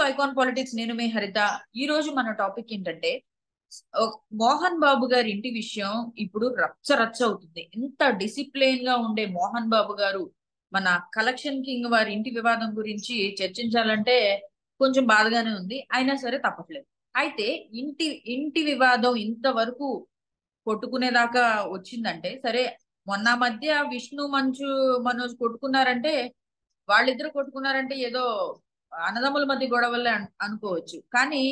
Icon politics. నేను మీ హరిత. ఈ రోజు మన టాపిక్ ఏంటంటే మోహన్ బాబు గారి ఇంటి విషయం ఇప్పుడు రచ్చ రచ్చ అవుతుంది. ఎంత డిసిప్లిన్ గా ఉండే మోహన్ బాబు గారు మన కలెక్షన్ కింగ్ వారి ఇంటి వివాదం గురించి చర్చించాలంటే కొంచెం బాధగానే ఉంది. అయినా సరే తప్పట్లేదు. అయితే ఇంటి ఇంటి వివాదం ఇంతవరకు కొట్టుకునేదాకా వచ్చిందంటే సరే, మొన్న మధ్య విష్ణు మంచు మనోజ్ కొట్టుకున్నారంటే, వాళ్ళిద్దరు కొట్టుకున్నారంటే ఏదో అన్నదమ్ముల మధ్య గొడవలే అనుకోవచ్చు. కానీ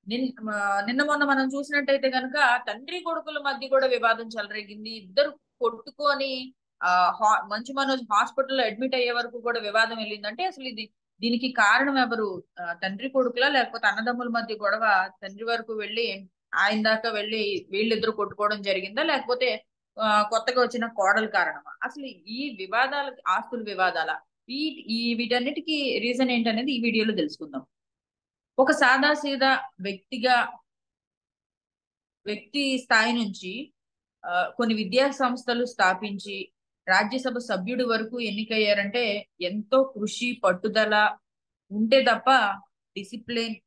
నిన్న మొన్న మనం చూసినట్టయితే కనుక తండ్రి కొడుకుల మధ్య కూడా వివాదం చెలరేగింది. ఇద్దరు కొట్టుకొని ఆ మంచు మనోజ్ హాస్పిటల్లో అడ్మిట్ అయ్యే వరకు కూడా వివాదం వెళ్ళిందంటే అసలు దీనికి కారణం ఎవరు? తండ్రి కొడుకులా, లేకపోతే అన్నదమ్ముల మధ్య గొడవ తండ్రి వరకు వెళ్ళి ఆయన దాకా వెళ్ళి వీళ్ళిద్దరు కొట్టుకోవడం జరిగిందా, లేకపోతే కొత్తగా వచ్చిన కోడలు కారణమా? అసలు ఈ వివాదాల ఆస్తుల వివాదాల ఈ ఈ వీటన్నిటికీ రీజన్ ఏంటనేది ఈ వీడియోలో తెలుసుకుందాం. ఒక సాదాసీదా వ్యక్తి స్థాయి నుంచి కొన్ని విద్యా సంస్థలు స్థాపించి రాజ్యసభ సభ్యుడి వరకు ఎన్నికయ్యారంటే ఎంతో కృషి పట్టుదల ఉంటే తప్ప డిసిప్లిన్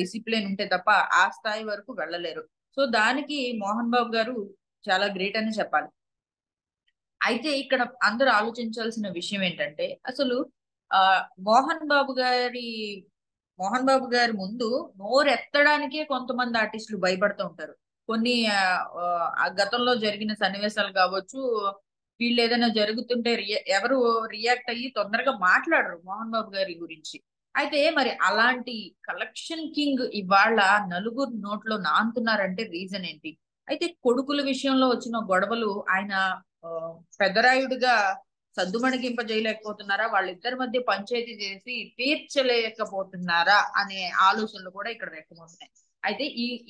డిసిప్లిన్ ఉంటే తప్ప ఆ స్థాయి వరకు వెళ్ళలేరు. సో దానికి మోహన్ బాబు గారు చాలా గ్రేట్ అని చెప్పాలి. అయితే ఇక్కడ అందరూ ఆలోచించాల్సిన విషయం ఏంటంటే అసలు ఆ మోహన్ బాబు గారి మోహన్ బాబు గారి ముందు నోరెత్తడానికే కొంతమంది ఆర్టిస్టులు భయపడుతూ ఉంటారు. కొన్ని గతంలో జరిగిన సన్నివేశాలు కావచ్చు, వీళ్ళు ఏదైనా జరుగుతుంటే ఎవరు రియాక్ట్ అయ్యి తొందరగా మాట్లాడరు మోహన్ బాబు గారి గురించి. అయితే మరి అలాంటి కలెక్షన్ కింగ్ ఇవాళ నలుగురు నోట్లో నానుతున్నారంటే రీజన్ ఏంటి? అయితే కొడుకుల విషయంలో వచ్చిన గొడవలు ఆయన ఆ, పెద్దరాయుడుగా సద్దుమణిగింప చేయలేకపోతున్నారా, వాళ్ళిద్దరి మధ్య పంచాయతీ చేసి తీర్చలేకపోతున్నారా అనే ఆలోచనలు కూడా ఇక్కడ వ్యక్తమవుతున్నాయి. అయితే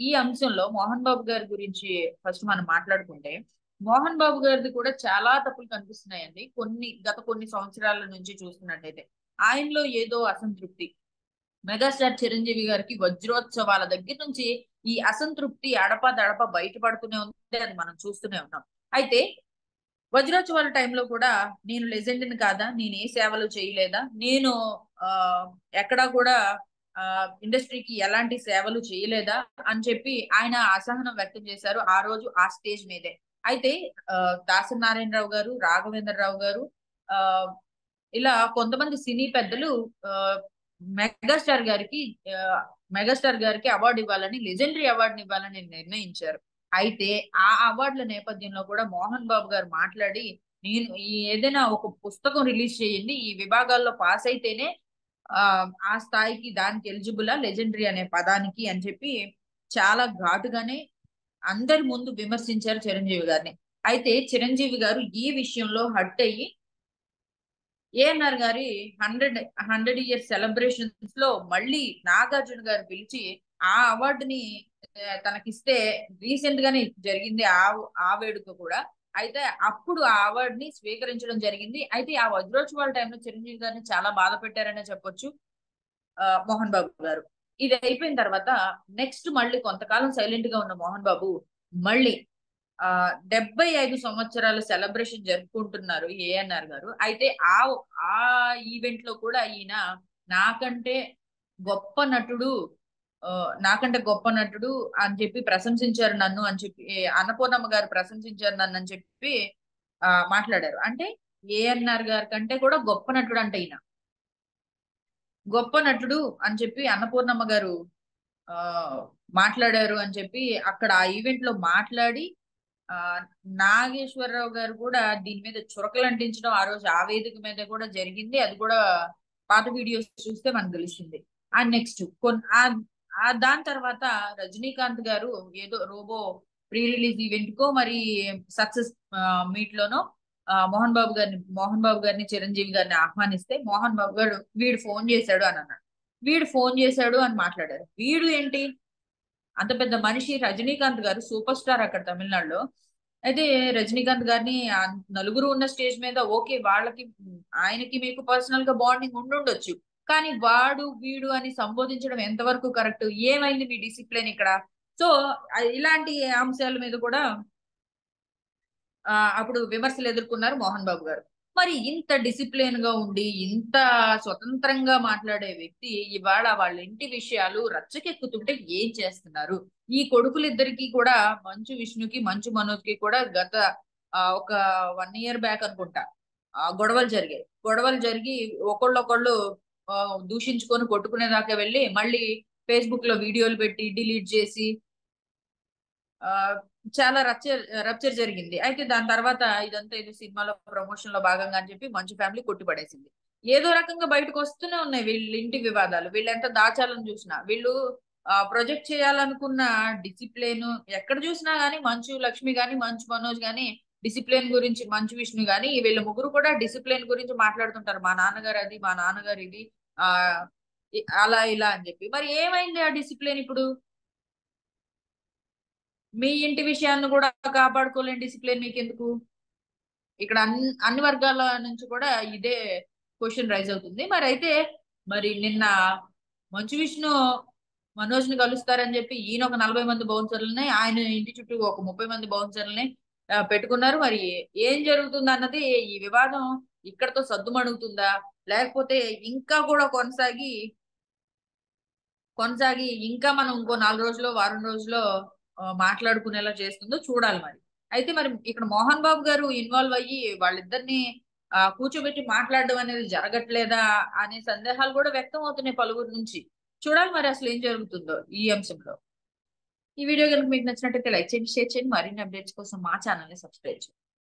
ఈ అంశంలో మోహన్ బాబు గారి గురించి ఫస్ట్ మనం మాట్లాడుకుంటే, మోహన్ బాబు గారిది కూడా చాలా తప్పులు కనిపిస్తున్నాయండి. కొన్ని సంవత్సరాల నుంచి చూస్తున్నట్టయితే ఆయనలో ఏదో అసంతృప్తి. మెగాస్టార్ చిరంజీవి గారికి వజ్రోత్సవాల దగ్గర నుంచి ఈ అసంతృప్తి అడపదడప బయటపడుతూనే ఉంది. అది మనం చూస్తూనే ఉన్నాం. అయితే వజ్రోత్సవాల టైంలో కూడా నేను లెజెండ్ని కాదా, నేను ఏ సేవలు చేయలేదా, నేను ఆ ఎక్కడా కూడా ఇండస్ట్రీకి ఎలాంటి సేవలు చేయలేదా అని చెప్పి ఆయన అసహనం వ్యక్తం చేశారు ఆ రోజు ఆ స్టేజ్ మీదే. అయితే దాసరి నారాయణరావు గారు, రాఘవేంద్రరావు గారు, ఆ ఇలా కొంతమంది సినీ పెద్దలు ఆ మెగాస్టార్ గారికి ఆ, మెగాస్టార్ గారికి అవార్డు ఇవ్వాలని, లెజెండరీ అవార్డుని ఇవ్వాలని నిర్ణయించారు. అయితే ఆ అవార్డుల నేపథ్యంలో కూడా మోహన్ బాబు గారు మాట్లాడి, నేను ఏదైనా ఒక పుస్తకం రిలీజ్ చేయండి, ఈ విభాగాల్లో పాస్ అయితేనే ఆ ఆ స్థాయికి దానికి ఎలిజిబులా లెజెండరీ అనే పదానికి అని చెప్పి చాలా ఘాటుగానే అందరి ముందు విమర్శించారు చిరంజీవి గారిని. అయితే చిరంజీవి గారు ఈ విషయంలో హట్ అయ్యి ఏఎన్ఆర్ గారి హండ్రెడ్ హండ్రెడ్ ఇయర్స్ సెలబ్రేషన్స్ లో మళ్ళీ నాగార్జున గారు పిలిచి ఆ అవార్డుని తనకిస్తే రీసెంట్ గానే జరిగింది ఆ వేడుక కూడా. అయితే అప్పుడు ఆ అవార్డు ని స్వీకరించడం జరిగింది. అయితే ఆ వజ్రోత్సవాల టైంలో చిరంజీవి గారిని చాలా బాధ పెట్టారనే చెప్పొచ్చు మోహన్ బాబు గారు. ఇది అయిపోయిన తర్వాత నెక్స్ట్ మళ్ళీ కొంతకాలం సైలెంట్ గా ఉన్న మోహన్ బాబు మళ్ళీ 75 సంవత్సరాల సెలబ్రేషన్ జరుపుకుంటున్నారు ఏఎన్ఆర్ గారు. అయితే ఆ ఆ ఈవెంట్ లో కూడా ఈయన నాకంటే గొప్ప నటుడు ఆ, నాకంటే గొప్ప నటుడు అని చెప్పి ప్రశంసించారు నన్ను అని చెప్పి, అన్నపూర్ణమ్మ గారు ప్రశంసించారు నన్ను అని చెప్పి మాట్లాడారు. అంటే ఏఎన్ఆర్ గారి కంటే కూడా గొప్ప నటుడు అంటే ఈయన గొప్ప నటుడు అని చెప్పి అన్నపూర్ణమ్మ గారు ఆ మాట్లాడారు అని చెప్పి అక్కడ ఆ ఈవెంట్ లో మాట్లాడి, ఆ నాగేశ్వరరావు గారు కూడా దీని మీద చురకలు అంటించడం ఆ రోజు ఆ వేదిక మీద కూడా జరిగింది. అది కూడా పాత వీడియోస్ చూస్తే మనకు తెలుస్తుంది. ఆ నెక్స్ట్ దాని తర్వాత రజనీకాంత్ గారు ఏదో రోబో ప్రీ రిలీజ్ ఈవెంట్ కో మరి సక్సెస్ మీట్ లోనో మోహన్ బాబు గారిని చిరంజీవి గారిని ఆహ్వానిస్తే మోహన్ బాబు గారు వీడు ఫోన్ చేశాడు అని అన్నాడు. వీడు ఫోన్ చేశాడు అని మాట్లాడారు. వీడు ఏంటి, అంత పెద్ద మనిషి రజనీకాంత్ గారు సూపర్ స్టార్ అక్కడ తమిళనాడులో. అయితే రజనీకాంత్ గారిని నలుగురు ఉన్న స్టేజ్ మీద ఓకే, వాళ్ళకి ఆయనకి మీకు పర్సనల్ గా బాండింగ్ ఉండుండొచ్చు. కానీ వాడు వీడు అని సంబోధించడం ఎంతవరకు కరెక్ట్? ఏమైంది మీ డిసిప్లిన్ ఇక్కడ? సో ఇలాంటి అంశాల మీద కూడా అప్పుడు విమర్శలు ఎదుర్కొన్నారు మోహన్ బాబు గారు. మరి ఇంత డిసిప్లిన్ గా ఉండి ఇంత స్వతంత్రంగా మాట్లాడే వ్యక్తి ఇవాళ వాళ్ళ ఇంటి విషయాలు రచ్చకెక్కుతుంటే ఏం చేస్తున్నారు? ఈ కొడుకులిద్దరికి కూడా మంచు విష్ణుకి మంచు మనోజ్కి కూడా గత ఒక 1 ఇయర్ బ్యాక్ అనుకుంటా గొడవలు జరిగాయి. గొడవలు జరిగి ఒకళ్ళొకళ్ళు దూషించుకొని కొట్టుకునేదాకా వెళ్ళి మళ్ళీ ఫేస్బుక్ లో వీడియోలు పెట్టి డిలీట్ చేసి ఆ చాలా రప్చర్ జరిగింది. అయితే దాని తర్వాత ఇదంతా ఇది సినిమాలో ప్రమోషన్ లో భాగంగా అని చెప్పి మంచు ఫ్యామిలీ కొట్టిపడేసింది. ఏదో రకంగా బయటకు వస్తూనే ఉన్నాయి వీళ్ళ ఇంటి వివాదాలు. వీళ్ళు ఎంత దాచాలని చూసినా వీళ్ళు ప్రొజెక్ట్ చేయాలనుకున్న డిసిప్లిన్ ఎక్కడ చూసినా గానీ మంచు లక్ష్మి గాని మంచు మనోజ్ గాని డిసిప్లిన్ గురించి మంచు విష్ణు గాని వీళ్ళ ముగ్గురు కూడా డిసిప్లిన్ గురించి మాట్లాడుతుంటారు. మా నాన్నగారు అది మా నాన్నగారు ఇది ఆ అలా ఇలా అని చెప్పి మరి ఏమైంది ఆ డిసిప్లిన్ ఇప్పుడు? మీ ఇంటి విషయాన్ని కూడా కాపాడుకోలేని డిసిప్లిన్ మీకెందుకు? ఇక్కడ అన్ని వర్గాల నుంచి కూడా ఇదే క్వశ్చన్ రైజ్ అవుతుంది. మరి అయితే మరి నిన్న మంచు విష్ణు మనోజ్ ని కలుస్తారని చెప్పి ఈయన ఒక 40 మంది బౌన్సర్లని ఆయన ఇంటి చుట్టూ ఒక 30 మంది బౌన్సర్లని పెట్టుకున్నారు. మరి ఏం జరుగుతుంది అన్నది ఈ వివాదం ఇక్కడతో సద్దుమణుగుతుందా లేకపోతే ఇంకా కూడా కొనసాగి ఇంకా మనం ఇంకో 4 రోజుల్లో వారం రోజుల్లో మాట్లాడుకునేలా చేస్తుందో చూడాలి మరి. అయితే మరి ఇక్కడ మోహన్ బాబు గారు ఇన్వాల్వ్ అయ్యి వాళ్ళిద్దరిని కూర్చోబెట్టి మాట్లాడడం అనేది జరగట్లేదా అనే సందేహాలు కూడా వ్యక్తం అవుతున్నాయి పలువురు నుంచి. చూడాలి మరి అసలు ఏం జరుగుతుందో ఈ అంశంలో. ఈ వీడియో కనుక మీకు నచ్చినట్టయితే లైక్ చేయండి, షేర్ చేయండి. మరిన్ని అప్డేట్స్ కోసం మా ఛానల్ ని సబ్స్క్రైబ్ చేయండి.